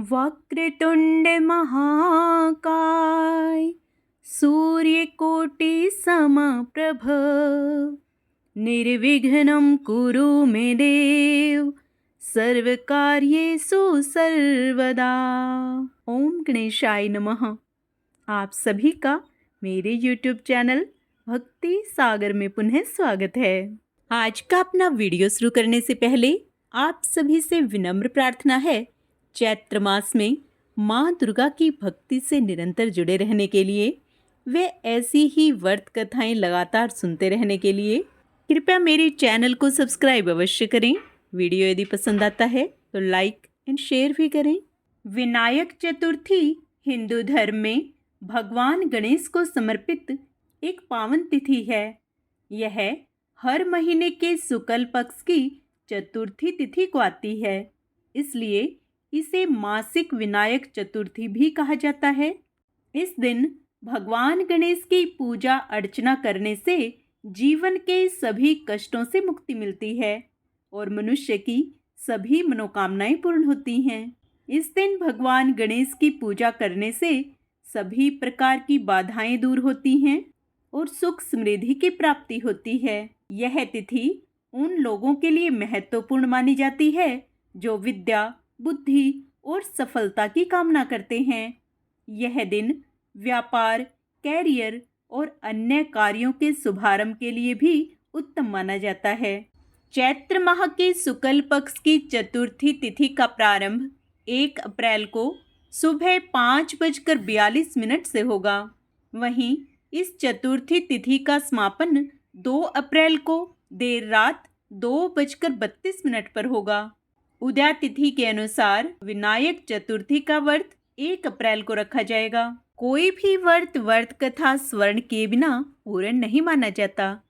वक्रतुंड महाकाय सूर्यकोटि समप्रभ निर्विघ्नं कुरु मे देव सर्वकार्येषु सर्वदा। ओम गणेशाय नमः। आप सभी का मेरे YouTube चैनल भक्ति सागर में पुनः स्वागत है। आज का अपना वीडियो शुरू करने से पहले आप सभी से विनम्र प्रार्थना है, चैत्र मास में माँ दुर्गा की भक्ति से निरंतर जुड़े रहने के लिए वे ऐसी ही व्रत कथाएं लगातार सुनते रहने के लिए कृपया मेरे चैनल को सब्सक्राइब अवश्य करें। वीडियो यदि पसंद आता है तो लाइक एंड शेयर भी करें। विनायक चतुर्थी हिंदू धर्म में भगवान गणेश को समर्पित एक पावन तिथि है। यह हर महीने के शुक्ल पक्ष की चतुर्थी तिथि को आती है, इसलिए इसे मासिक विनायक चतुर्थी भी कहा जाता है। इस दिन भगवान गणेश की पूजा अर्चना करने से जीवन के सभी कष्टों से मुक्ति मिलती है और मनुष्य की सभी मनोकामनाएं पूर्ण होती हैं। इस दिन भगवान गणेश की पूजा करने से सभी प्रकार की बाधाएं दूर होती हैं और सुख समृद्धि की प्राप्ति होती है। यह तिथि उन लोगों के लिए महत्वपूर्ण मानी जाती है जो विद्या, बुद्धि और सफलता की कामना करते हैं। यह दिन व्यापार, कैरियर और अन्य कार्यों के शुभारंभ के लिए भी उत्तम माना जाता है। चैत्र माह के शुक्ल पक्ष की चतुर्थी तिथि का प्रारंभ 1 अप्रैल को सुबह 5:42 से होगा। वहीं इस चतुर्थी तिथि का समापन 2 अप्रैल को देर रात 2:32 पर होगा। उदया तिथि के अनुसार विनायक चतुर्थी का व्रत 1 अप्रैल को रखा जाएगा। कोई भी व्रत कथा स्वर्ण किए बिना पूर्ण नहीं माना जाता।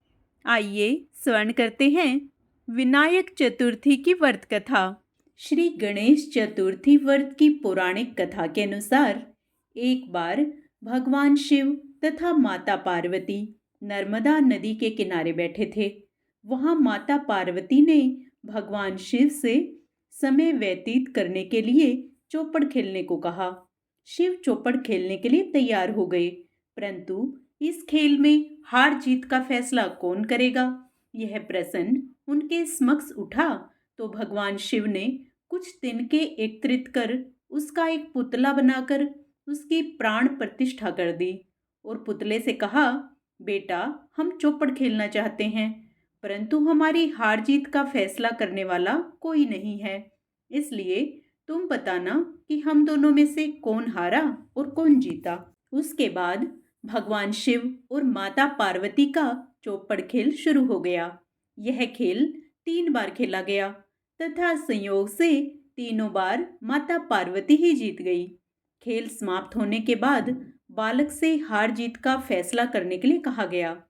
आइए स्वर्ण करते हैं विनायक चतुर्थी की व्रत कथा। श्री गणेश चतुर्थी व्रत की पौराणिक कथा के अनुसार एक बार भगवान शिव तथा माता पार्वती नर्मदा नदी के किनारे बैठे थे। वहां माता पार्वती ने भगवान शिव से समय व्यतीत करने के लिए चौपड़ खेलने को कहा। शिव चौपड़ खेलने के लिए तैयार हो गए, परंतु इस खेल में हार जीत का फैसला कौन करेगा, यह प्रश्न उनके समक्ष उठा तो भगवान शिव ने कुछ तिनके एकत्रित कर उसका एक पुतला बनाकर उसकी प्राण प्रतिष्ठा कर दी और पुतले से कहा, बेटा, हम चौपड़ खेलना चाहते हैं, परंतु हमारी हार जीत का फैसला करने वाला कोई नहीं है, इसलिए तुम बताना कि हम दोनों में से कौन हारा और कौन जीता। उसके बाद भगवान शिव और माता पार्वती का चौपड़ खेल शुरू हो गया। यह खेल 3 बार खेला गया तथा संयोग से तीनों बार माता पार्वती ही जीत गई। खेल समाप्त होने के बाद बालक से हार जीत का फैसला करने के लिए कहा गया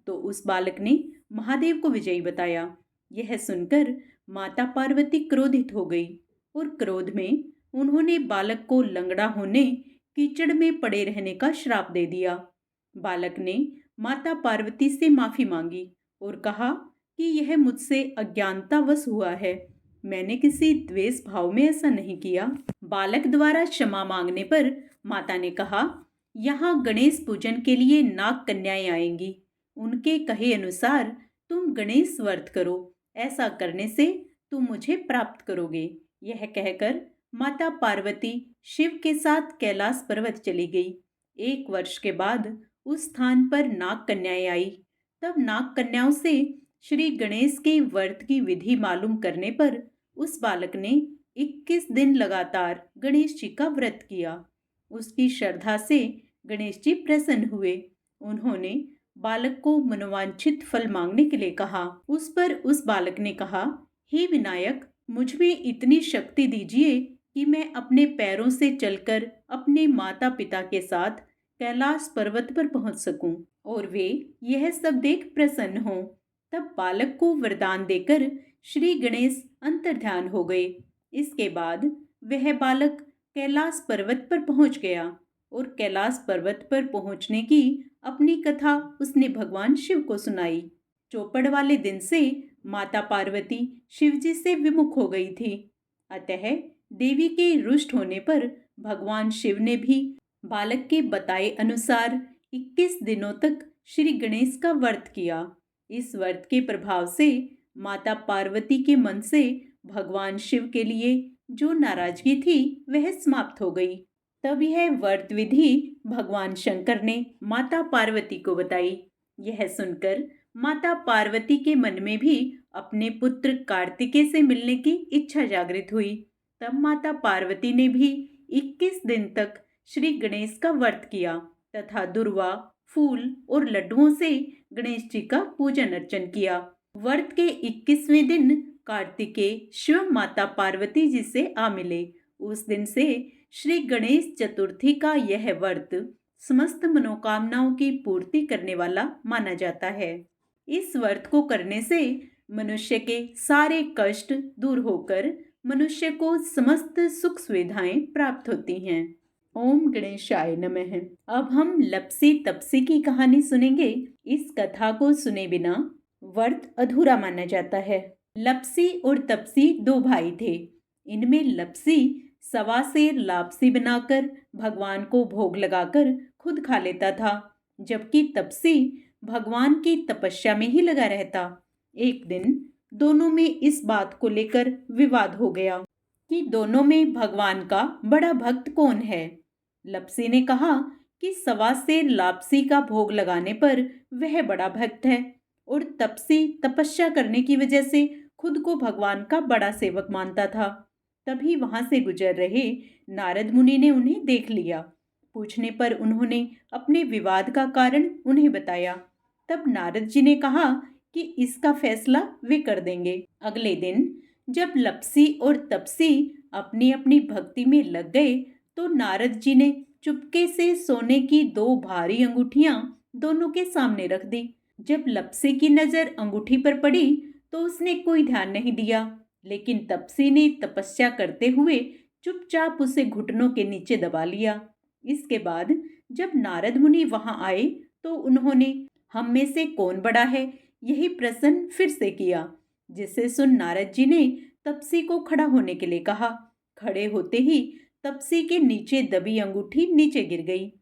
तो उस बालक ने महादेव को विजयी बताया। यह सुनकर माता पार्वती क्रोधित हो गई और क्रोध में उन्होंने बालक को लंगड़ा होने, कीचड़ में पड़े रहने का श्राप दे दिया। बालक ने माता पार्वती से माफी मांगी और कहा कि यह मुझसे अज्ञानतावश हुआ है, मैंने किसी द्वेष भाव में ऐसा नहीं किया। बालक द्वारा क्षमा मांगने पर माता ने कहा, यहाँ गणेश पूजन के लिए नाग कन्याएं आएंगी, उनके कहे अनुसार तुम गणेश व्रत करो, ऐसा करने से तुम मुझे प्राप्त करोगे। यह कहकर माता पार्वती शिव के साथ कैलाश पर्वत चली गई। 1 वर्ष के बाद उस स्थान पर नाग कन्याएं आई। तब नाग कन्याओं से श्री गणेश के व्रत की विधि मालूम करने पर उस बालक ने 21 दिन लगातार गणेश जी का व्रत किया। उसकी श्रद्धा से गणेश जी प्रसन्न हुए। उन्होंने बालक को मनोवांछित फल मांगने के लिए कहा। उस पर उस बालक ने कहा, हे विनायक, मुझ में इतनी शक्ति दीजिए कि मैं अपने पैरों से चलकर अपने माता पिता के साथ कैलाश पर्वत पर पहुंच सकूं और वे यह सब देख प्रसन्न हों। तब बालक को वरदान देकर श्री गणेश अंतर्ध्यान हो गए। इसके बाद वह बालक कैलाश पर्वत पर पहुंच गया और कैलाश पर्वत पर पहुंचने की अपनी कथा उसने भगवान शिव को सुनाई। चौपड़ वाले दिन से माता पार्वती शिवजी से विमुख हो गई थी, अतः देवी के रुष्ट होने पर भगवान शिव ने भी बालक के बताए अनुसार 21 दिनों तक श्री गणेश का व्रत किया। इस व्रत के प्रभाव से माता पार्वती के मन से भगवान शिव के लिए जो नाराजगी थी वह समाप्त हो गई। तब यह व्रत विधि भगवान शंकर ने माता पार्वती को बताई। यह सुनकर माता पार्वती के मन में भी अपने पुत्र कार्तिकेय से मिलने की इच्छा जागृत हुई। तब माता पार्वती ने भी 21 दिन तक श्री गणेश का व्रत किया तथा दुर्वा, फूल और लड्डुओं से गणेश जी का पूजन अर्चन किया। व्रत के 21वें दिन कार्तिकेय शिव माता पार्वती जी से आ मिले। उस दिन से श्री गणेश चतुर्थी का यह व्रत समस्त मनोकामनाओं की पूर्ति करने वाला माना जाता है। इस व्रत को करने से मनुष्य के सारे कष्ट दूर होकर मनुष्य को समस्त सुख सुविधाएं प्राप्त होती हैं। ओम गणेशाय नमः। अब हम लपसी तपसी की कहानी सुनेंगे। इस कथा को सुने बिना व्रत अधूरा माना जाता है। लपसी और तपसी दो भाई थे। इनमें लपसी सवा सेर लापसी बनाकर भगवान को भोग लगाकर खुद खा लेता था, जबकि तपसी भगवान की तपस्या में ही लगा रहता। एक दिन दोनों में इस बात को लेकर विवाद हो गया कि दोनों में भगवान का बड़ा भक्त कौन है। लपसी ने कहा कि सवा सेर लापसी का भोग लगाने पर वह बड़ा भक्त है और तपसी तपस्या करने की वजह से खुद को भगवान का बड़ा सेवक मानता था। तभी वहां से गुजर रहे नारद मुनि ने उन्हें देख लिया। पूछने पर उन्होंने अपने विवाद का कारण उन्हें बताया। तब नारद जी ने कहा कि इसका फैसला वे कर देंगे। अगले दिन जब लपसी और तपसी अपनी अपनी भक्ति में लग गए तो नारद जी ने चुपके से सोने की 2 भारी अंगूठियां दोनों के सामने रख दी। जब लपसी की नजर अंगूठी पर पड़ी तो उसने कोई ध्यान नहीं दिया, लेकिन तपसी ने तपस्या करते हुए चुपचाप उसे घुटनों के नीचे दबा लिया। इसके बाद जब नारद मुनि वहां आए तो उन्होंने हम में से कौन बड़ा है यही प्रश्न फिर से किया, जिसे सुन नारद जी ने तपसी को खड़ा होने के लिए कहा। खड़े होते ही तपसी के नीचे दबी अंगूठी नीचे गिर गई,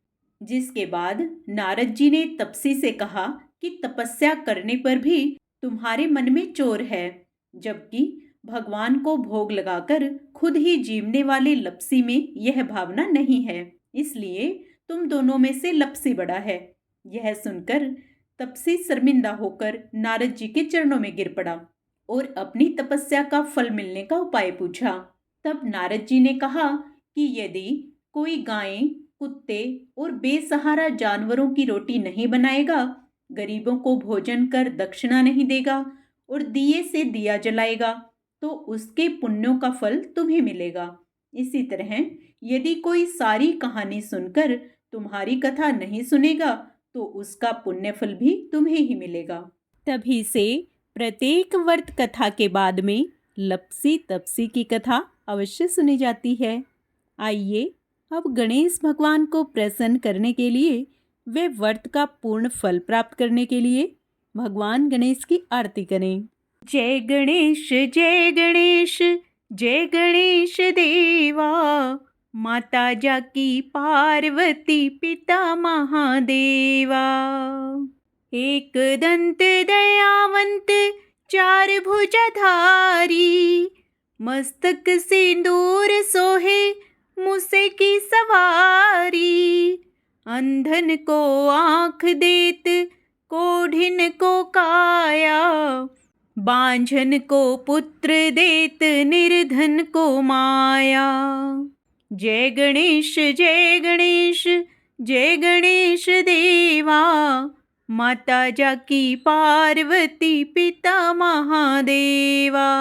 जिसके बाद नारद जी ने तपसी से कहा कि तपस्या करने पर भी तुम्हारे मन में चोर है, जबकि भगवान को भोग लगाकर खुद ही जीवने वाले लपसी में यह भावना नहीं है, इसलिए तुम दोनों में से लपसी बड़ा है। यह सुनकर तपसी शर्मिंदा होकर नारद जी के चरणों में गिर पड़ा और अपनी तपस्या का फल मिलने का उपाय पूछा। तब नारद जी ने कहा कि यदि कोई गायें, कुत्ते और बेसहारा जानवरों की रोटी नहीं बनाएगा, गरीबों को भोजन कर दक्षिणा नहीं देगा और दिए से दिया जलाएगा तो उसके पुण्यों का फल तुम्हें मिलेगा। इसी तरह यदि कोई सारी कहानी सुनकर तुम्हारी कथा नहीं सुनेगा तो उसका पुण्य फल भी तुम्हें ही मिलेगा। तभी से प्रत्येक व्रत कथा के बाद में लपसी तपसी की कथा अवश्य सुनी जाती है। आइए अब गणेश भगवान को प्रसन्न करने के लिए वे व्रत का पूर्ण फल प्राप्त करने के लिए भगवान गणेश की आरती करें। जय गणेश जय गणेश जय गणेश देवा, माता जाकी पार्वती पिता महादेवा। एक दंत दयावंत चार भुजाधारी, मस्तक सिंदूर सोहे मूसे की सवारी। अंधन को आँख देत, कोढ़िन को काया, बांझन को पुत्र देत, निर्धन को माया। जय गणेश जय गणेश जय गणेश देवा, माता जाकी पार्वती पिता महादेवा।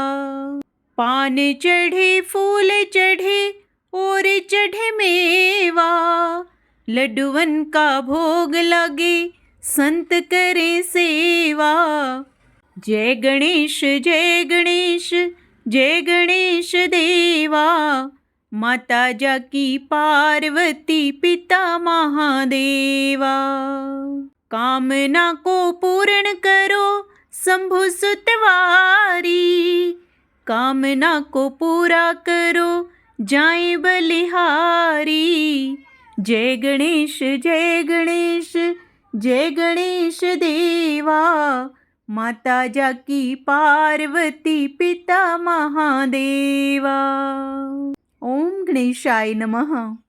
पान चढ़े फूल चढ़े और चढ़े मेवा, लड्डुवन का भोग लगे संत करे सेवा। जय गणेश जय गणेश जय गणेश देवा, माता जाकी पार्वती पिता महादेवा। कामना को पूर्ण करो शंभु सुतवारी, कामना को पूरा करो जाए बलिहारी। जय गणेश जय गणेश जय गणेश देवा। माता जाकी पार्वती पिता महादेवा। ओम गणेशाय नमः।